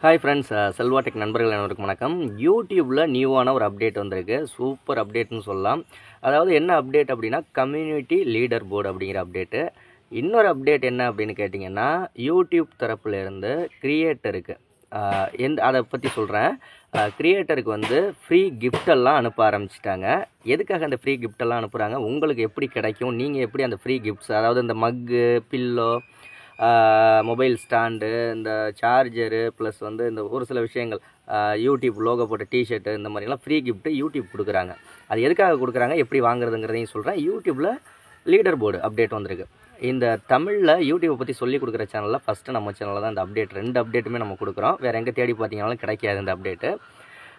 Hi friends, Selva tech நண்பர்கள் அனைவருக்கும் வணக்கம். யூடியூப்பில் நியூவான ஒரு அப்டேட் வந்திருக்கு. சூப்பர் அப்டேட்னு சொல்லலாம். அதாவது என்ன அப்டேட் அப்படின்னா, கம்யூனிட்டி லீடர் போர்டு அப்படிங்கிற அப்டேட்டு. இன்னொரு அப்டேட் என்ன அப்படின்னு கேட்டிங்கன்னா, யூடியூப் தரப்புலேருந்து கிரியேட்டருக்கு அதை பற்றி சொல்கிறேன். கிரியேட்டருக்கு வந்து ஃப்ரீ கிஃப்டெல்லாம் அனுப்ப ஆரம்பிச்சிட்டாங்க. எதுக்காக அந்த ஃப்ரீ கிஃப்டெல்லாம் அனுப்புகிறாங்க, உங்களுக்கு எப்படி கிடைக்கும், நீங்கள் எப்படி அந்த ஃப்ரீ கிஃப்ட்ஸ், அதாவது இந்த மக்கு, பில்லோ, மொபைல் ஸ்டாண்டு, இந்த சார்ஜரு, ப்ளஸ் வந்து இந்த ஒரு சில விஷயங்கள், யூடியூப் லோகோ போட்ட டிஷர்ட்டு, இந்த மாதிரிலாம் ஃப்ரீ கிஃப்ட்டு யூடியூப் கொடுக்குறாங்க. அது எதுக்காக கொடுக்குறாங்க, எப்படி வாங்குறதுங்கிறதையும் சொல்கிறேன். யூடியூப்பில் லீடர் போர்டு அப்டேட் வந்திருக்கு. இந்த தமிழில் யூடியூப்பை பற்றி சொல்லிக் கொடுக்குற சேனலில் ஃபஸ்ட்டு நம்ம சேனலில் தான் இந்த அப்டேட், 2 அப்டேட்டுமே நம்ம கொடுக்குறோம். வேறு எங்கே தேடி பார்த்தீங்கன்னாலும் கிடைக்காது இந்த அப்டேட்டு.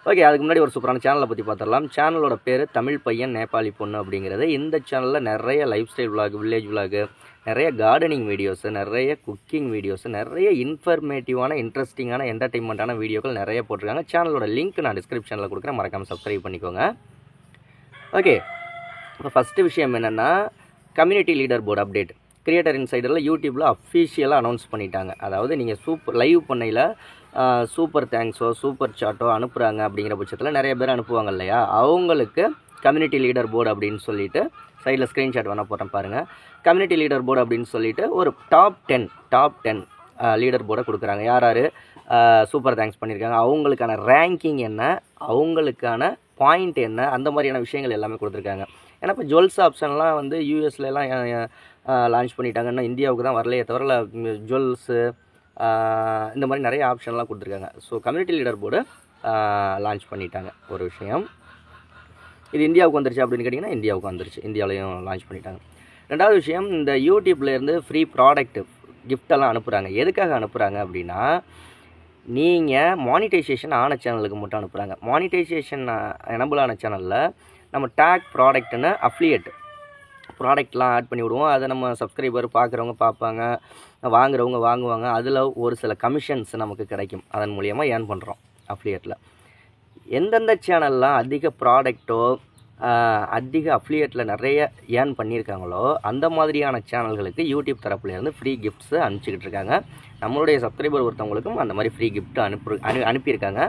ஓகே, அதுக்கு முன்னாடி ஒரு சூப்பரான சேனலை பற்றி பார்த்துடலாம். சேனலோட பேர் தமிழ் பையன் நேபாளி பொண்ணு அப்படிங்கிறது. இந்த சேனலில் நிறைய life style vlog, village vlog, நிறைய கார்டனிங் வீடியோஸு, நிறைய குக்கிங் வீடியோஸு, நிறைய இன்ஃபர்மேட்டிவான, இன்ட்ரெஸ்டிங்கான, என்டர்டெயின்மெண்ட்டான வீடியோக்கள் நிறைய போட்டிருக்காங்க. சேனலோட லிங்க் நான் டிஸ்கிரிப்ஷனில் கொடுக்குறேன், மறக்காமல் சப்ஸ்கிரைப் பண்ணிக்கோங்க. ஓகே, இப்போ ஃபஸ்ட்டு விஷயம் என்னென்னா, community leader board update creator இன்சைடரில் யூடியூப்பில் அஃபிஷியலாக அனௌன்ஸ் பண்ணிட்டாங்க. அதாவது நீங்கள் லைவ் பண்ணையில் சூப்பர் தேங்க்ஸோ சூப்பர் சாட்டோ அனுப்புகிறாங்க அப்படிங்கிற பட்சத்தில் நிறைய பேர் அனுப்புவாங்க இல்லையா, அவங்களுக்கு கம்யூனிட்டி லீடர் போர்டு அப்படின்னு சொல்லிட்டு சைடில் ஸ்க்ரீன்ஷாட் வேணால் போட்டேன் பாருங்கள். கம்யூனிட்டி லீடர் போர்டு அப்படின்னு சொல்லிட்டு ஒரு டாப் டென் லீடர் போர்டை கொடுக்குறாங்க. யார் சூப்பர் தேங்க்ஸ் பண்ணியிருக்காங்க, அவங்களுக்கான ரேங்கிங் என்ன, அவங்களுக்கான பாயிண்ட் என்ன, அந்த மாதிரியான விஷயங்கள் எல்லாமே கொடுத்துருக்காங்க. ஏன்னா இப்போ ஜுவல்ஸ் ஆப்ஷன்லாம் வந்து யூஎஸ்லாம் லான்ச் பண்ணிட்டாங்கன்னா, இந்தியாவுக்கு தான் வரலையே தவிர ஜுவல்ஸு இந்த மாதிரி நிறைய ஆப்ஷன்லாம் கொடுத்துருக்காங்க. So community leader board launch பண்ணிட்டாங்க. ஒரு விஷயம், இது இந்தியாவுக்கு வந்துருச்சு அப்படின்னு கேட்டிங்கன்னா, இந்தியாவுக்கு வந்துருச்சு, இந்தியாவிலையும் லான்ச் பண்ணிட்டாங்க. ரெண்டாவது விஷயம், இந்த யூடியூப்லேருந்து ஃப்ரீ ப்ராடக்ட்டு கிஃப்டெல்லாம் அனுப்புகிறாங்க. எதுக்காக அனுப்புகிறாங்க அப்படின்னா, நீங்கள் மானிட்டைசேஷன் ஆன சேனலுக்கு மட்டும் அனுப்புகிறாங்க. மானிட்டைசேஷன் எனபிள் ஆன சேனலில் நம்ம டேக் ப்ராடக்ட்னு அஃப்லியேட் ப்ராடக்ட்லாம் ஆட் பண்ணி விடுவோம். அதை நம்ம சப்ஸ்கிரைபர் பார்க்குறவங்க பார்ப்பாங்க, வாங்குறவங்க வாங்குவாங்க. அதில் ஒரு சில கமிஷன்ஸ் நமக்கு கிடைக்கும். அதன் மூலியமாக ஏர்ன் பண்ணுறோம் அஃப்லியேட்டில். எந்தெந்த சேனல்லாம் அதிக ப்ராடக்ட்டோ அதிக அஃப்லியேட்டில் நிறைய ஏர்ன் பண்ணியிருக்காங்களோ அந்த மாதிரியான சேனல்களுக்கு யூடியூப் தரப்புலேருந்து ஃப்ரீ கிஃப்ட்ஸு அனுப்பிச்சிக்கிட்டு இருக்காங்க. நம்மளுடைய சப்ஸ்கிரைபர் ஒருத்தவங்களுக்கும் அந்த மாதிரி ஃப்ரீ கிஃப்ட் அனுப்பியிருக்காங்க.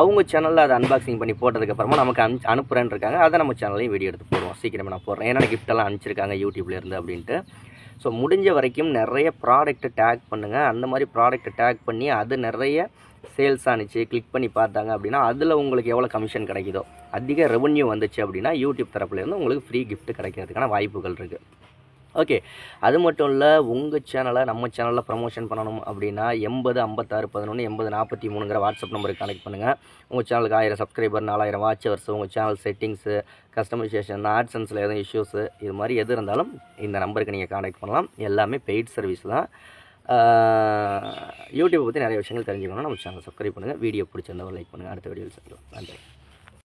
அவங்க சேனலில் அதை அன்பாக்சிங் பண்ணி போட்டதுக்கப்புறமா நமக்கு அனுப்புகிறேன்னு இருக்காங்க. அதை நம்ம சேனல்லையும் வீடியோ எடுத்து போடுவோம். சீக்கிரமாக நான் போடுறேன், ஏன்னா கிஃப்டெல்லாம் அனுப்பிச்சிருக்காங்க யூடியூப்லேருந்து அப்படின்ட்டு. ஸோ முடிஞ்ச வரைக்கும் நிறைய ப்ராடக்ட்டை டேக் பண்ணுங்கள். அந்த மாதிரி ப்ராடக்ட்டை டேக் பண்ணி அது நிறைய சேல்ஸ் ஆனிச்சு, கிளிக் பண்ணி பார்த்தாங்க அப்படின்னா அதில் உங்களுக்கு எவ்வளோ கமிஷன் கிடைக்குதோ, அதிக ரெவன்யூ வந்துச்சு அப்படின்னா யூடியூப் தரப்புலேருந்து உங்களுக்கு ஃப்ரீ கிஃப்ட் கிடைக்கிறதுக்கான வாய்ப்புகள் இருக்குது. ஓகே, அது மட்டும் இல்லை, உங்கள் சேனலை நம்ம சேனலில் ப்ரமோஷன் பண்ணணும் அப்படின்னா 80 56 11 80 43ங்கிற வாட்ஸ்அப் நம்பருக்கு கனெக்ட் பண்ணுங்கள். உங்கள் சேனலுக்கு 1000 சப்ஸ்கிரைபர், 4000 வாட்ச் ஹவர்ஸ், உங்கள் சேனல் செட்டிங்ஸு, கஸ்டமைசேஷன், ஆட்சன்ஸில் எதுவும் இஷ்யூஸு, இது மாதிரி எது இருந்தாலும் இந்த நம்பருக்கு நீங்கள் கான்டாக்ட் பண்ணலாம். எல்லாமே பெய்ட் சர்வீஸ் தான். யூடியூப்பை பற்றி நிறைய விஷயங்கள் தெரிஞ்சுக்கணும். நம்ம சேனல் சப்ஸ்கிரைப் பண்ணுங்கள். வீடியோ பிடிச்சிருந்தவங்க லைக் பண்ணுங்கள். அடுத்த வீடியோவில் சந்திக்கலாம். நன்றி.